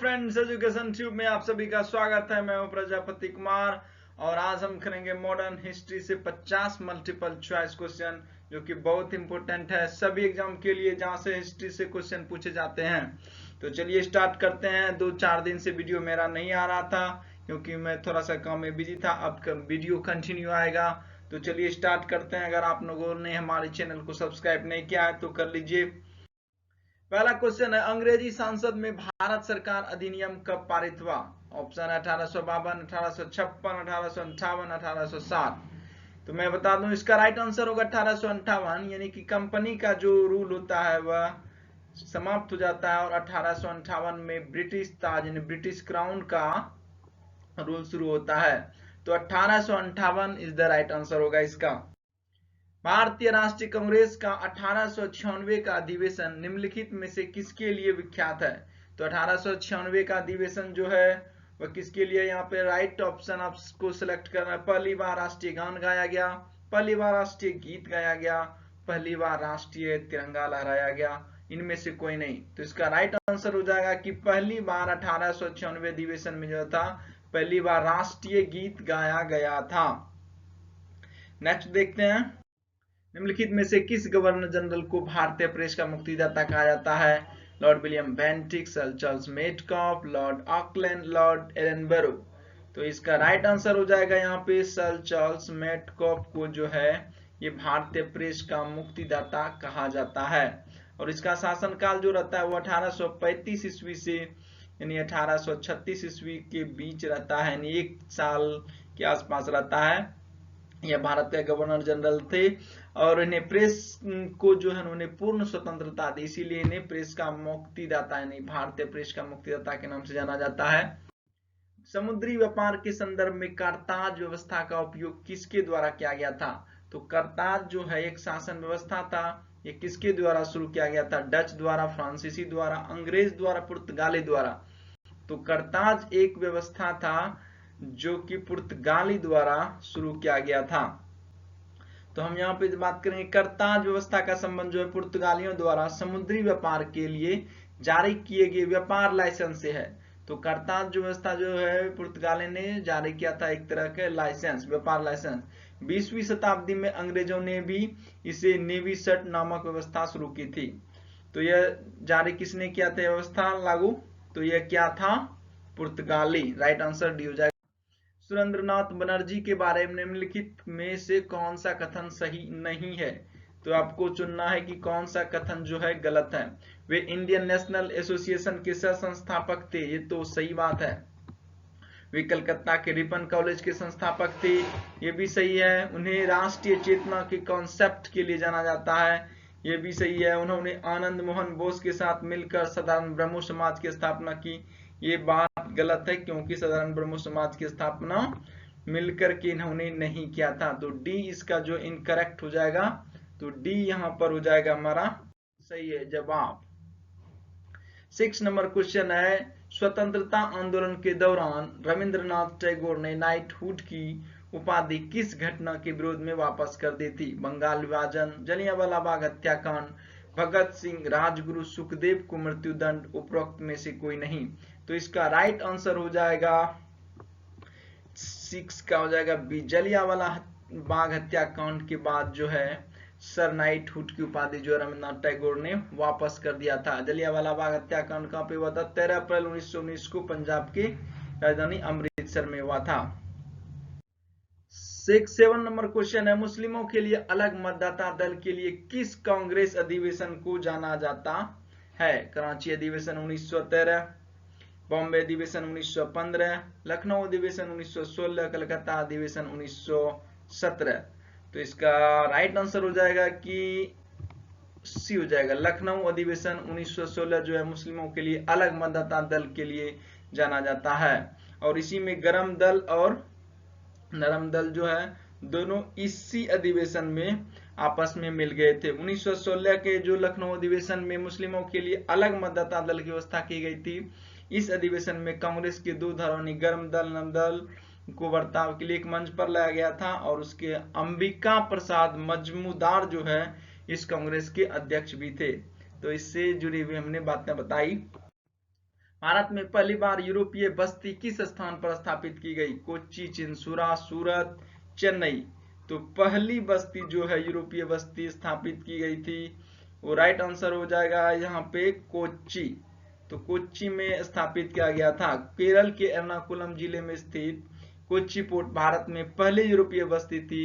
Friends, education tube में आप सभी का स्वागत है। मैं हूं प्रजापति कुमार और आज हम करेंगे मॉडर्न हिस्ट्री से 50 मल्टीपल चॉइस क्वेश्चन, जो कि बहुत इंपॉर्टेंट है सभी एग्जाम के लिए जहां से हिस्ट्री से क्वेश्चन पूछे जाते हैं। तो चलिए स्टार्ट करते हैं। 2-4 दिन से वीडियो मेरा नहीं आ रहा था क्योंकि मैं थोड़ा सा काम में बिजी था। अब वीडियो कंटिन्यू आएगा। तो चलिए स्टार्ट करते हैं। अगर आप लोगों ने हमारे चैनल को सब्सक्राइब नहीं किया है तो कर लीजिए। पहला क्वेश्चन है, अंग्रेजी संसद में भारत सरकार अधिनियम कब पारित हुआ? ऑप्शन है 1852, 1856, 1858, 1860। तो मैं बता दूं, इसका राइट आंसर होगा 1858, यानी कि कंपनी का जो रूल होता है वह समाप्त हो जाता है और 1858 में ब्रिटिश ताज यानी ब्रिटिश क्राउन का रूल शुरू होता है। तो 1858 इज द राइट आंसर होगा इसका। भारतीय राष्ट्रीय कांग्रेस का 1896 का अधिवेशन निम्नलिखित में से किसके लिए विख्यात है? तो 1896 का अधिवेशन जो है वह किसके लिए? यहाँ पे राइट ऑप्शन आपको सिलेक्ट करना है। पहली बार राष्ट्रीय गान गाया गया, पहली बार राष्ट्रीय गीत गाया गया, पहली बार राष्ट्रीय तिरंगा लहराया गया, इनमें से कोई नहीं। तो इसका राइट आंसर हो जाएगा कि पहली बार 1896 अधिवेशन में जो था पहली बार राष्ट्रीय गीत गाया गया था। नेक्स्ट देखते हैं, निम्नलिखित में से किस गवर्नर जनरल को भारतीय प्रेस का मुक्तिदाता कहा जाता है? Lord William Bentinck, sir Charles Metcalfe, Lord Auckland, Lord Ellenborough. तो इसका राइट आंसर हो जाएगा यहाँ पे सर चार्ल्स मेटकॉफ को जो है ये भारतीय प्रेस का मुक्तिदाता कहा जाता है। और इसका शासनकाल जो रहता है वो 1835 ईस्वी से यानी 1836 ईस्वी के बीच रहता है, यानी 1 साल के आसपास रहता है। यह भारत के गवर्नर जनरल थे और इन्हें प्रेस को जो है उन्होंने पूर्ण स्वतंत्रता दी, इसीलिए इन्हें प्रेस का मुक्तिदाता यानी भारतीय प्रेस का मुक्तिदाता के नाम से जाना जाता है। समुद्री व्यापार के संदर्भ में करताज व्यवस्था का उपयोग किसके द्वारा किया गया था? तो करताज जो है एक शासन व्यवस्था था। ये किसके द्वारा शुरू किया गया था? डच द्वारा, फ्रांसीसी द्वारा, अंग्रेज द्वारा, पुर्तगाली द्वारा। तो करताज एक व्यवस्था था जो कि पुर्तगाली द्वारा शुरू किया गया था। तो हम यहाँ पे बात करेंगे करताज व्यवस्था का संबंध जो है पुर्तगालियों द्वारा समुद्री व्यापार के लिए जारी किए गए व्यापार लाइसेंस से है। तो करताज जो व्यवस्था जो है पुर्तगाली ने जारी किया था एक तरह के लाइसेंस, व्यापार लाइसेंस। 20वीं शताब्दी में अंग्रेजों ने भी इसे नेवी सट नामक व्यवस्था शुरू की थी। तो यह जारी किसने किया था व्यवस्था लागू? तो यह क्या था? पुर्तगाली। राइट आंसर डी हो जाएगा। सुरेंद्रनाथ बनर्जी के बारे में निम्नलिखित में से कौन सा कथन सही नहीं है? तो आपको चुनना है कि कौन सा कथन जो है गलत है। वे इंडियन नेशनल एसोसिएशन के सह संस्थापक थे, ये तो सही बात है। वे कलकत्ता के रिपन कॉलेज के संस्थापक थे, ये भी सही है। उन्हें राष्ट्रीय चेतना के कॉन्सेप्ट के लिए जाना जाता है, ये भी सही है। उन्होंने आनंद मोहन बोस के साथ मिलकर साधारण ब्रह्मो समाज की स्थापना की, ये बात गलत है क्योंकि साधारण ब्रह्मो समाज की स्थापना मिलकर के इन्होंने नहीं किया था। तो डी इसका जो इनकरेक्ट हो जाएगा, तो डी यहां पर हो जाएगा हमारा सही है जवाब। 6 नंबर क्वेश्चन है, स्वतंत्रता आंदोलन के दौरान रविंद्रनाथ टैगोर ने नाइटहुड की उपाधि किस घटना के विरोध में वापस कर दी थी? बंगाल विभाजन, जलियांवाला बाग हत्याकांड, भगत सिंह, राजगुरु, सुखदेव को मृत्युदंड, उपरोक्त में से कोई नहीं। तो इसका राइट आंसर हो जाएगा 6 का हो जाएगा बी। जलियांवाला बाग हत्याकांड के बाद जो है सर नाइटहुड की उपाधि जो रविंद्रनाथ टैगोर ने वापस कर दिया था। जलियांवाला बाग हत्याकांड कहां पे हुआ था? 13 अप्रैल 1919 को पंजाब की राजधानी अमृतसर में हुआ था। 7 नंबर क्वेश्चन है, मुस्लिमों के लिए अलग मतदाता दल के लिए किस कांग्रेस अधिवेशन को जाना जाता है? कराची अधिवेशन 1913, बॉम्बे अधिवेशन 1915, लखनऊ अधिवेशन 1916, कलकत्ता अधिवेशन 1917। तो इसका राइट आंसर हो जाएगा कि सी हो जाएगा, लखनऊ अधिवेशन 1916 जो है मुस्लिमों के लिए अलग मतदाता दल के लिए जाना जाता है। और इसी में गरम दल और नरम दल जो है दोनों इसी अधिवेशन में आपस में मिल गए थे। 1916 के जो लखनऊ अधिवेशन में मुस्लिमों के लिए अलग मतदाता दल की व्यवस्था की गई थी, इस अधिवेशन में कांग्रेस के दो धड़ों गर्म दल नरम दल को बर्ताव के लिए एक मंच पर लाया गया था और उसके अंबिका प्रसाद मजमूदार जो है इस कांग्रेस के अध्यक्ष भी थे। तो इससे जुड़ी हुई हमने बातें बताई। भारत में पहली बार यूरोपीय बस्ती किस स्थान पर स्थापित की गई? कोच्चि, चिंसुरा, सूरत, चेन्नई। तो पहली बस्ती जो है यूरोपीय बस्ती स्थापित की गई थी वो राइट आंसर हो जाएगा यहाँ पे कोच्चि। तो कोच्चि में स्थापित किया गया था। केरल के एर्नाकुलम जिले में स्थित कोच्चि पोर्ट भारत में पहले यूरोपीय बस्ती थी।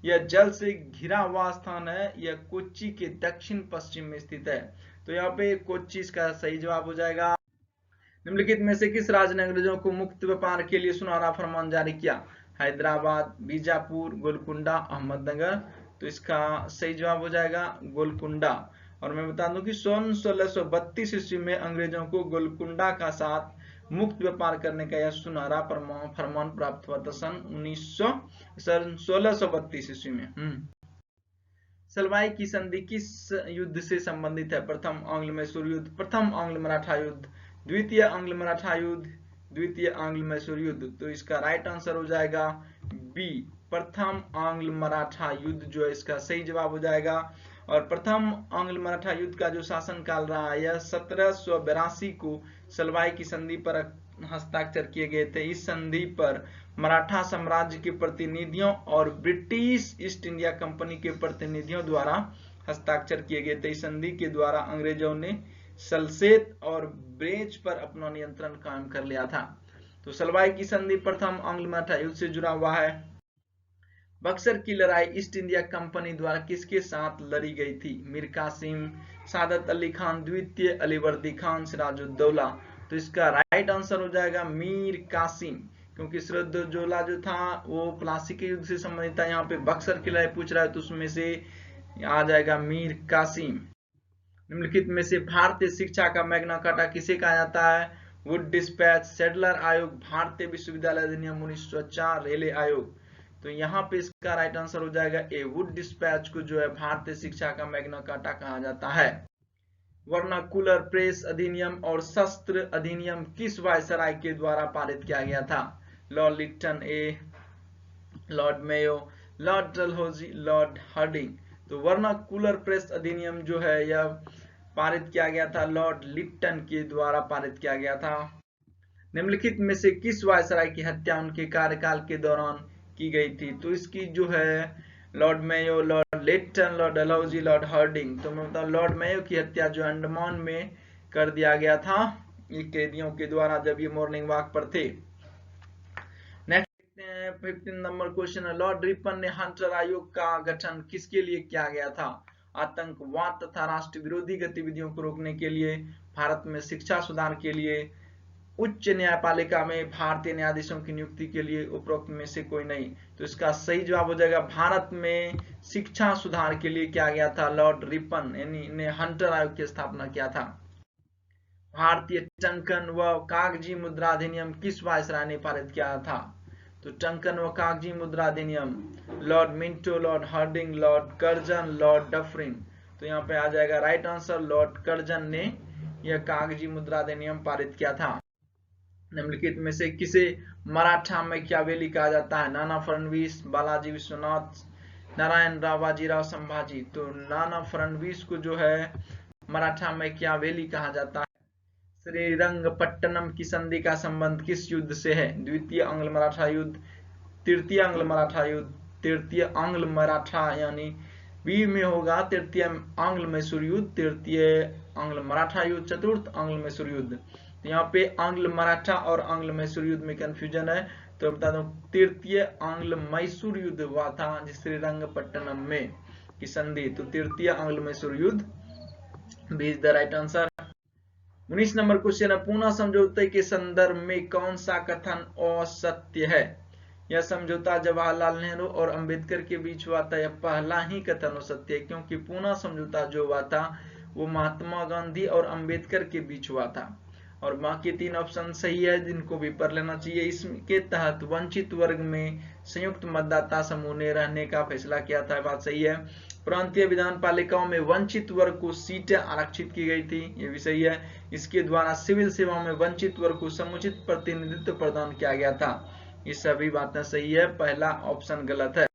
यह जल से घिरा हुआ स्थान है। यह कोच्चि के दक्षिण पश्चिम में स्थित है। तो यहाँ पे कोच्चि इसका सही जवाब हो जाएगा। निम्नलिखित में से किस राज्य ने अंग्रेजों को मुक्त व्यापार के लिए सुनहरा फरमान जारी किया? हैदराबाद, बीजापुर, गोलकुंडा, अहमदनगर। तो इसका सही जवाब हो जाएगा गोलकुंडा। और मैं बता दूं कि सन 1632 ईस्वी में अंग्रेजों को गोलकुंडा का साथ मुक्त व्यापार करने का यह सुनहरा फरमान प्राप्त हुआ था सन 1632 ईस्वी में। सलवाई की संधि किस युद्ध से संबंधित है? प्रथम आंग्ल मैसूर युद्ध, प्रथम आंग्ल मराठा युद्ध, द्वितीय आंग्ल मराठा युद्ध, द्वितीय आंग्ल मैसूर युद्ध। तो इसका राइट आंसर हो जाएगा बी, प्रथम आंग्ल मराठा युद्ध जो है इसका सही जवाब हो जाएगा। और प्रथम आंग्ल मराठा युद्ध का जो शासनकाल रहा है यह 1782 को सलवाई की संधि पर हस्ताक्षर किए गए थे। इस संधि पर मराठा साम्राज्य के प्रतिनिधियों और ब्रिटिश ईस्ट इंडिया कंपनी के प्रतिनिधियों द्वारा हस्ताक्षर किए गए थे। इस संधि के द्वारा अंग्रेजों ने सलसेत और ब्रेज पर अपना नियंत्रण कायम कर लिया था। तो सलवाई की संधि प्रथम आंग्ल मराठा युद्ध से जुड़ा हुआ है। बक्सर की लड़ाई ईस्ट इंडिया कंपनी द्वारा किसके साथ लड़ी गई थी? मीर कासिम, सादत अली खान, द्वितीय अलीवर्दी खान, सिराजुद्दौला। तो इसका राइट आंसर हो जाएगा मीर कासिम, क्योंकि सिराजुद्दौला जो था वो प्लासी के युद्ध से संबंधित था। यहाँ पे बक्सर की लड़ाई पूछ रहा है तो उसमें से आ जाएगा मीर कासिम। निम्नलिखित में से भारतीय शिक्षा का मैग्ना कार्टा किसे कहा जाता है? वुड डिस्पैच, सेडलर आयोग, भारतीय विश्वविद्यालय अधिनियम 1904, रेले आयोग। तो यहाँ पे इसका राइट आंसर हो जाएगा ए, वुड डिस्पैच को जो है भारतीय शिक्षा का मैग्ना कार्टा कहा जाता है। वर्नाकुलर प्रेस अधिनियम और शस्त्र अधिनियम किस वायसराय के द्वारा पारित किया गया था? Lord Lytton A, Lord Mayo, Lord Dalhousie, Lord Hardinge. तो वर्नाकुलर प्रेस अधिनियम जो है यह पारित किया गया था लॉर्ड लिप्टन के द्वारा पारित किया गया था। निम्नलिखित में से किस वायसराय की हत्या उनके कार्यकाल के दौरान की गई थी? तो इसकी जो है Lord Mayo, Lord Lytton, Lord Dalhousie, Lord Hardinge. तो मैं बताऊं लॉर्ड मेयो की हत्या जो अंडमान में कर दिया गया था ये कैदियों के द्वारा जब ये मॉर्निंग वॉक पर थे। 15 नंबर क्वेश्चन है, लॉर्ड रिपन ने हंटर आयोग का गठन किसके लिए किया गया था? आतंकवाद तथा राष्ट्र विरोधी गतिविधियों को रोकने के लिए, भारत में शिक्षा सुधार के लिए, उच्च न्यायपालिका में भारतीय न्यायाधीशों की नियुक्ति के लिए, उपरोक्त में से कोई नहीं। तो इसका सही जवाब हो जाएगा भारत में शिक्षा सुधार के लिए किया गया था। लॉर्ड रिपन यानी ने हंटर आयोग की स्थापना किया था। भारतीय टंकन व कागजी मुद्रा अधिनियम किस वायसराय ने पारित किया था? तो टंकन व कागजी मुद्रा अधिनियम Lord Minto, Lord Hardinge, Lord Curzon, Lord Dufferin. तो यहाँ पे आ जाएगा राइट आंसर लॉर्ड कर्जन ने यह कागजी मुद्रा अधिनियम पारित किया था। निम्नलिखित में से किसे मराठा मैकियावेली कहा जाता है? नाना फडणवीस, बालाजी विश्वनाथ, नारायण राव, बाजीराव संभाजी। तो नाना फडणवीस को जो है मराठा मैकियावेली कहा जाता है। श्रीरंगपट्टनम की संधि का संबंध किस युद्ध से है? द्वितीय आंग्ल मराठा युद्ध, तृतीय आंग्ल मराठा युद्ध, तृतीय आंग्ल मराठा यानी बी में होगा तृतीय आंग्ल मैसूर युद्ध, तृतीय आंग्ल मराठा युद्ध, चतुर्थ आंग्ल मैसूर युद्ध। तो यहाँ पे आंग्ल मराठा और आंग्ल मैसूर युद्ध में कंफ्यूजन है तो बता दूं तृतीय आंग्ल मैसूर युद्ध हुआ था श्रीरंगपट्टनम में की संधि। तो तृतीय आंग्ल मैसूर युद्ध B is the right answer. 19 number question है, पूना समझौते के संदर्भ में कौन सा कथन असत्य है? यह समझौता जवाहरलाल नेहरू और अंबेडकर के बीच हुआ था। यह पहला ही कथन असत्य है क्योंकि पूना समझौता जो हुआ था वो महात्मा गांधी और अंबेडकर के बीच हुआ था। और बाकी 3 ऑप्शन सही है जिनको भी पढ़ लेना चाहिए। इसके तहत वंचित वर्ग में संयुक्त मतदाता समूह ने रहने का फैसला किया था, बात सही है। प्रांतीय विधान पालिकाओं में वंचित वर्ग को सीटें आरक्षित की गई थी, ये भी सही है। इसके द्वारा सिविल सेवाओं में वंचित वर्ग को समुचित प्रतिनिधित्व प्रदान किया गया था, ये सभी बातें सही है, पहला ऑप्शन गलत है।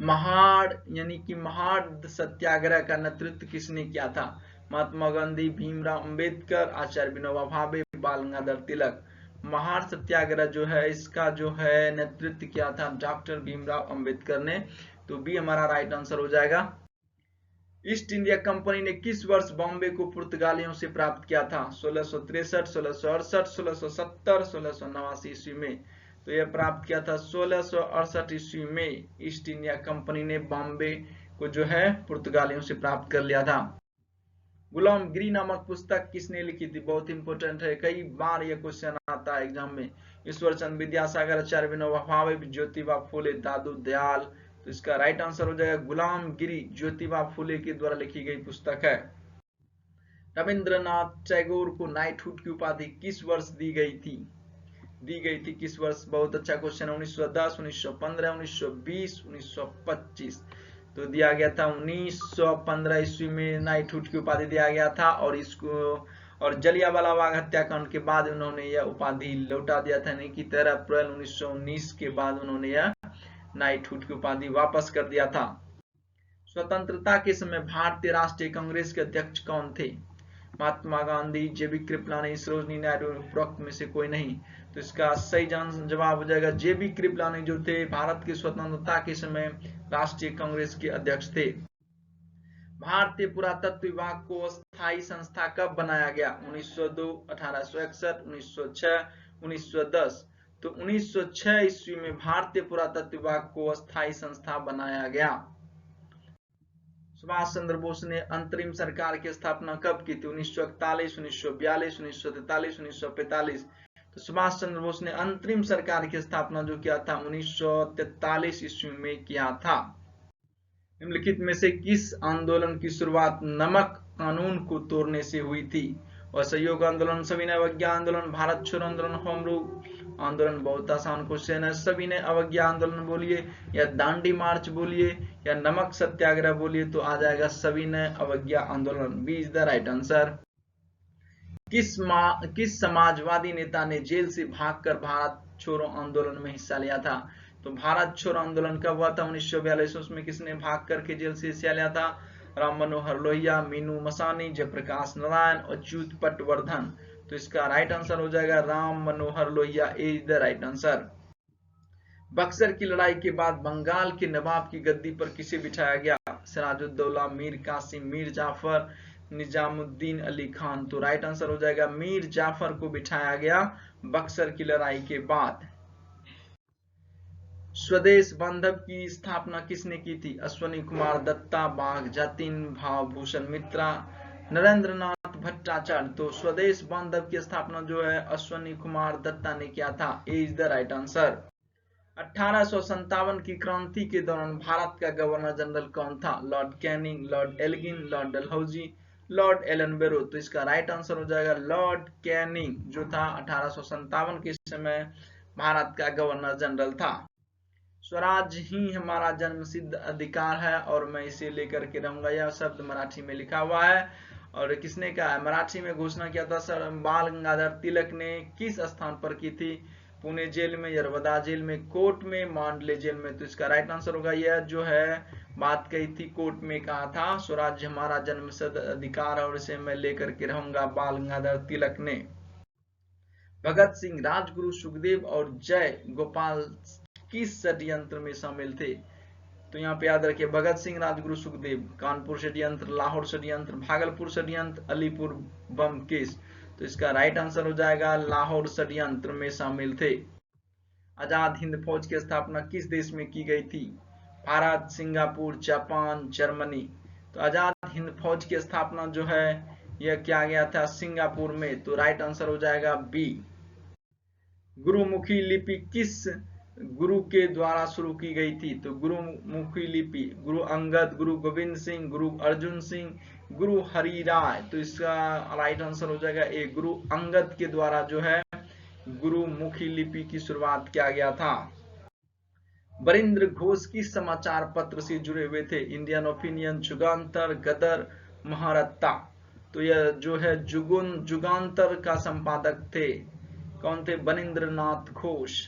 महाड़ यानी कि महाड़ सत्याग्रह का नेतृत्व किसने किया था? महात्मा गांधी, भीमराव अंबेडकर, आचार्य विनोबा भावे, बाल गंगाधर तिलक। महार सत्याग्रह जो है इसका जो है नेतृत्व किया था डॉक्टर भीमराव अंबेडकर ने। तो बी हमारा राइट आंसर हो जाएगा। ईस्ट इंडिया कंपनी ने किस वर्ष बॉम्बे को पुर्तगालियों से प्राप्त किया था? 1663, 1668, 1670, 1689 ईस्वी में। तो यह प्राप्त किया था 1668 ईस्वी में। ईस्ट इंडिया कंपनी ने बॉम्बे को जो है पुर्तगालियों से प्राप्त कर लिया था। गुलामगिरी नामक पुस्तक किसने लिखी थी? बहुत इंपोर्टेंट है, कई बार यह क्वेश्चन आता है एग्जाम में। ईश्वरचंद विद्यासागर, आचार्य विनोबा भावे, ज्योतिबा फुले, दादू दयाल। तो इसका राइट आंसर हो जाएगा गुलामगिरी, ज्योतिबा फुले के द्वारा लिखी गई पुस्तक है। रविंद्रनाथ टैगोर को नाइटहुड की उपाधि किस वर्ष दी गई थी? किस वर्ष? बहुत अच्छा क्वेश्चन है। 1910, 1915, 1920, 1925। तो दिया गया था 1915 ईस्वी में नाइटहुड की उपाधि दिया गया था, और जलियांवाला बाग हत्याकांड के बाद उन्होंने यह उपाधि लौटा दिया था, यानी कि 13 अप्रैल 1919 के बाद उन्होंने यह नाइटहुड की उपाधि वापस कर दिया था। स्वतंत्रता के समय भारतीय राष्ट्रीय कांग्रेस के अध्यक्ष कौन थे? महात्मा गांधी, जेबी कृपलानी, सरोजिनी नायडू, उपरोक्त में से कोई नहीं। तो इसका सही जवाब हो जाएगा जेबी कृपलानी, जो थे भारत की स्वतंत्रता के समय राष्ट्रीय कांग्रेस के अध्यक्ष थे। भारतीय पुरातत्व विभाग को स्थायी संस्था कब बनाया गया? 1902, 1861, 1906, 1910। तो 1906 ईस्वी में भारतीय पुरातत्व विभाग को स्थायी संस्था बनाया गया। सुभाष चंद्र बोस ने अंतरिम सरकार की स्थापना कब की थी? 1941, 1942, 1943, 1945। तो सुभाष चंद्र बोस ने अंतरिम सरकार की स्थापना जो किया था 1943 ईस्वी में किया था। निम्नलिखित में से किस आंदोलन की शुरुआत नमक कानून को तोड़ने से हुई थी? असहयोग आंदोलन, सविनय अवज्ञा आंदोलन, भारत छोड़ो आंदोलन, होम रूल आंदोलन। बहुत आसान क्वेश्चन है। सविनय अवज्ञा आंदोलन बोलिए, या दांडी मार्च बोलिए, या नमक सत्याग्रह बोलिए, तो आ जाएगा सविनय अवज्ञा आंदोलन। B is the right answer. किस समाजवादी नेता ने जेल से भागकर भारत छोड़ो आंदोलन में हिस्सा लिया था? तो भारत छोड़ो आंदोलन कब हुआ था? 1942। उसमें किसने भाग करके जेल से हिस्सा लिया था? राम मनोहर लोहिया, मीनू मसानी, जयप्रकाश नारायण, अच्युत पटवर्धन। तो इसका राइट आंसर हो जाएगा Ram Manohar Lohia, is the right answer. Buxar की लड़ाई के बाद बंगाल के नवाब की गद्दी पर किसे बिठाया गया? सिराजुद्दौला, मीर कासिम, मीर जाफर, निजामुद्दीन अली खान। तो राइट आंसर हो जाएगा मीर जाफर को बिठाया गया बक्सर की लड़ाई के बाद। स्वदेश बांधव की स्थापना किसने की थी? अश्वनी कुमार दत्ता, बाघ जतिन, भावभूषण मित्रा, नरेंद्रनाथ भट्टाचार्य। तो स्वदेश बांधव की स्थापना जो है अश्वनी कुमार दत्ता ने किया था, इज द राइट आंसर। 1857 की क्रांति के दौरान भारत का गवर्नर जनरल कौन था? Lord Canning, Lord Elgin, Lord Dalhousie, Lord Ellenborough. तो इसका राइट आंसर हो जाएगा लॉर्ड कैनिंग, जो था 1857 के समय भारत का गवर्नर जनरल था। स्वराज ही हमारा जन्मसिद्ध अधिकार है और मैं इसे लेकर के रहूंगा, यह शब्द मराठी में लिखा हुआ है। और किसने कहा है? मराठी में घोषणा किया था सर बाल गंगाधर तिलक ने। किस स्थान पर की थी? पुणे जेल में, यरवदा जेल में, कोर्ट में, मांडले जेल में। तो इसका राइट आंसर होगा यह जो है बात कही थी कोर्ट में कहा था स्वराज हमारा जन्मसिद्ध अधिकार और इसे मैं लेकर के रहूंगा, बाल गंगाधर तिलक ने। भगत सिंह, राजगुरु, सुखदेव और जय गोपाल किस षड्यंत्र में शामिल थे? तो यहाँ पे याद रखिए भगत सिंह, राजगुरु, सुखदेव, कानपुर षड्यंत्र, लाहौर षड्यंत्र, भागलपुर षड्यंत्र, अलीपुर बम केस। तो इसका राइट आंसर हो जाएगा लाहौर षड्यंत्र में शामिल थे। आजाद हिंद फौज की स्थापना किस देश में की गई थी? Bharat, Singapore, Japan, Germany. तो आजाद हिंद फौज की स्थापना जो है यह किया गया था सिंगापुर में। तो राइट आंसर हो जाएगा बी। गुरुमुखी लिपि किस गुरु के द्वारा शुरू की गई थी? तो गुरुमुखी लिपि गुरु अंगद, गुरु गोविंद सिंह, गुरु अर्जुन सिंह, गुरु हरि राय। तो इसका राइट आंसर हो जाएगा ए, गुरु अंगद के द्वारा जो है गुरुमुखी लिपि की शुरुआत किया गया था। बरिंद्र घोष किस समाचार पत्र से जुड़े हुए थे? इंडियन ओपिनियन, जुगांतर, गदर, महारत्ता। तो यह जो है जुगांतर का संपादक थे। कौन थे? बरिंद्र नाथ घोष।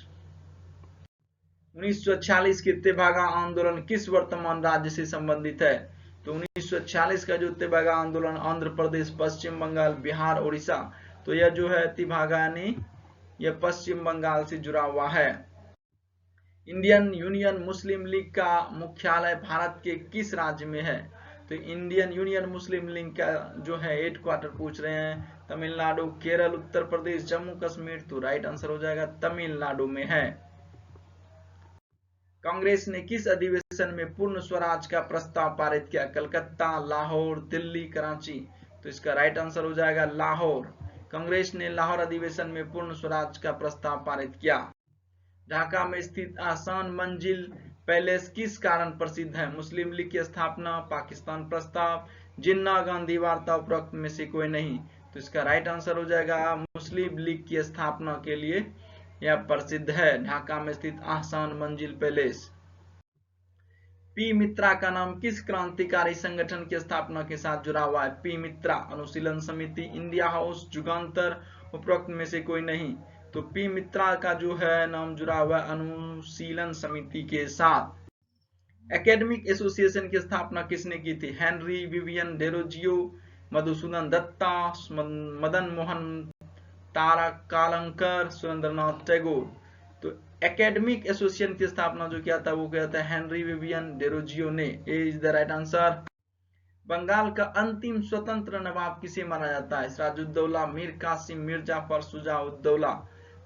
1946 के तेभागा आंदोलन किस वर्तमान राज्य से संबंधित है? तो 1946 का जो तेभागा आंदोलन आंध्र प्रदेश, पश्चिम बंगाल, बिहार, उड़ीसा, तो यह जो है तेभागा यानी यह पश्चिम बंगाल से जुड़ा हुआ है। इंडियन यूनियन मुस्लिम लीग का मुख्यालय भारत के किस राज्य में है? तो इंडियन यूनियन मुस्लिम लीग का जो है हेडक्वार्टर पूछ रहे हैं तमिलनाडु, केरल, उत्तर प्रदेश, जम्मू कश्मीर, तो राइट आंसर हो जाएगा तमिलनाडु में है। कांग्रेस ने किस अधिवेशन में पूर्ण स्वराज का प्रस्ताव पारित किया? कलकत्ता, लाहौर, दिल्ली, कराची, तो इसका राइट आंसर हो जाएगा लाहौर। कांग्रेस ने लाहौर अधिवेशन में पूर्ण स्वराज का प्रस्ताव पारित किया। ढाका में स्थित आसान मंजिल पैलेस किस कारण प्रसिद्ध है? मुस्लिम लीग की स्थापना, पाकिस्तान प्रस्ताव, जिन्ना गांधी वार्ता, उपरोक्त में से कोई नहीं, तो इसका राइट आंसर हो जाएगा मुस्लिम लीग की स्थापना के लिए यह प्रसिद्ध है, ढाका में स्थित आसान मंजिल पैलेस। पी मित्रा का नाम किस क्रांतिकारी संगठन की स्थापना के साथ जुड़ा हुआ है? पी मित्रा, अनुशीलन समिति, इंडिया हाउस, जुगांतर, उपरोक्त में से कोई नहीं, तो पी मित्रा का जो है नाम जुड़ा हुआ है अनुशीलन समिति के साथ। एकेडमिक एसोसिएशन की स्थापना किसने की थी? Henry Vivian Derozio, Madhusudan Dutta, Madan Mohan Tarkalankar, Surendranath Tagore, तो एकेडमिक एसोसिएशन की स्थापना जो किया था वो किया था हेनरी विवियन डेरोजियो ने। A is the right answer. Bengal का अंतिम स्वतंत्र नवाब किसे माना जाता है? सिराजुद्दौला, मीर कासिम, मीर जाफर, शुजा-उद-दौला,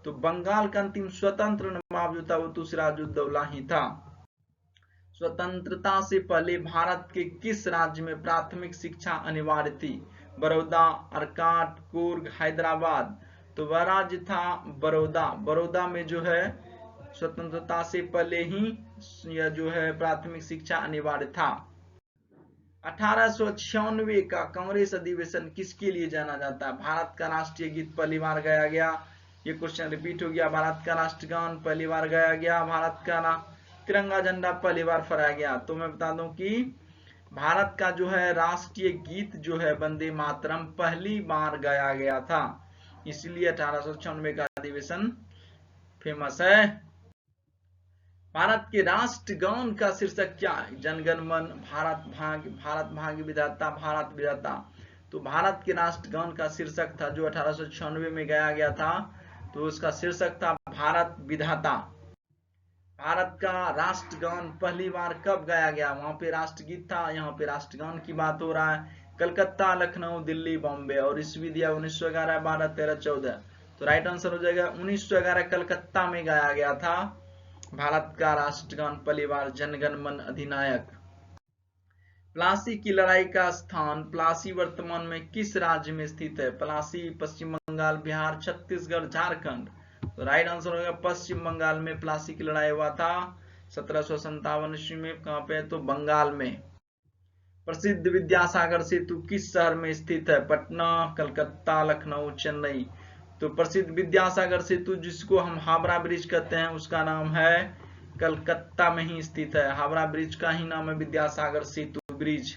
तो बंगाल का अंतिम स्वतंत्र नवाब जो था वो तो सिराजुद्दौला ही था। स्वतंत्रता से पहले भारत के किस राज्य में प्राथमिक शिक्षा अनिवार्य थी? बड़ौदा, अर्काट, कुर्ग, हैदराबाद, तो वह राज्य था बड़ौदा। बड़ौदा में जो है स्वतंत्रता से पहले ही यह जो है प्राथमिक शिक्षा अनिवार्य था। 1896 का कांग्रेस अधिवेशन किसके लिए जाना जाता है? भारत का राष्ट्रीय गीत पहली बार गाया गया, ये क्वेश्चन रिपीट हो गया। भारत का राष्ट्रगान पहली बार गाया गया, भारत का तिरंगा झंडा पहली बार फहराया गया। तो मैं बता दूं कि भारत का जो है राष्ट्रीय गीत जो है वंदे मातरम पहली बार गाया गया था, इसलिए 1896 का अधिवेशन फेमस है। भारत के राष्ट्रगान का शीर्षक क्या है? जनगण मन, भारत भाग्य, भारत भाग्य विधाता, भारत विधाता, तो भारत के राष्ट्रगान का शीर्षक था जो 1896 में गाया गया था, तो उसका शीर्षक था भारत विधाता। भारत का राष्ट्रगान पहली बार कब गाया गया? वहां पे राष्ट्रगीत था, यहाँ पे राष्ट्रगान की बात हो रहा है। कलकत्ता, लखनऊ, दिल्ली, बॉम्बे, और ईस्वी दिया 1911, 12, 13, 14, तो राइट आंसर हो जाएगा 1911 कलकत्ता में गाया गया था भारत का राष्ट्रगान पहली बार, जनगण मन अधिनायक। प्लासी की लड़ाई का स्थान प्लासी वर्तमान में किस राज्य में स्थित है? प्लासी पश्चिम बंगाल, बिहार, छत्तीसगढ़, झारखंड, तो राइट आंसर होगा पश्चिम बंगाल में प्लासी की लड़ाई हुआ था 1757 ईस्वी में। कहां पे? तो बंगाल में। प्रसिद्ध विद्यासागर सेतु किस शहर में स्थित है? पटना, कलकत्ता, लखनऊ, चेन्नई, तो प्रसिद्ध विद्यासागर सेतु जिसको हम हावड़ा ब्रिज कहते हैं उसका नाम है कलकत्ता में ही स्थित है। हावड़ा ब्रिज का ही नाम है विद्यासागर सेतु ब्रिज।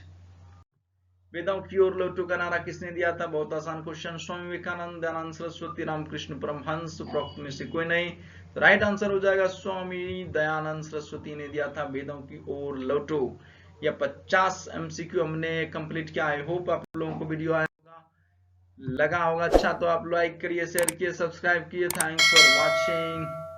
वेदों की ओर लौटो का नारा किसने दिया था? बहुत आसान क्वेश्चन, स्वामी विवेकानंद, दयानंद सरस्वती, रामकृष्ण परमहंस, उपरोक्त में से कोई नहीं, तो राइट आंसर हो जाएगा स्वामी दयानंद सरस्वती ने दिया था वेदों की ओर लौटो। यह 50 MCQ हमने कंप्लीट किया। आई होप आप लोगों को वीडियो लगा होगा अच्छा, तो आप लाइक करिए, शेयर किए, सब्सक्राइब किए। Thanks for watching.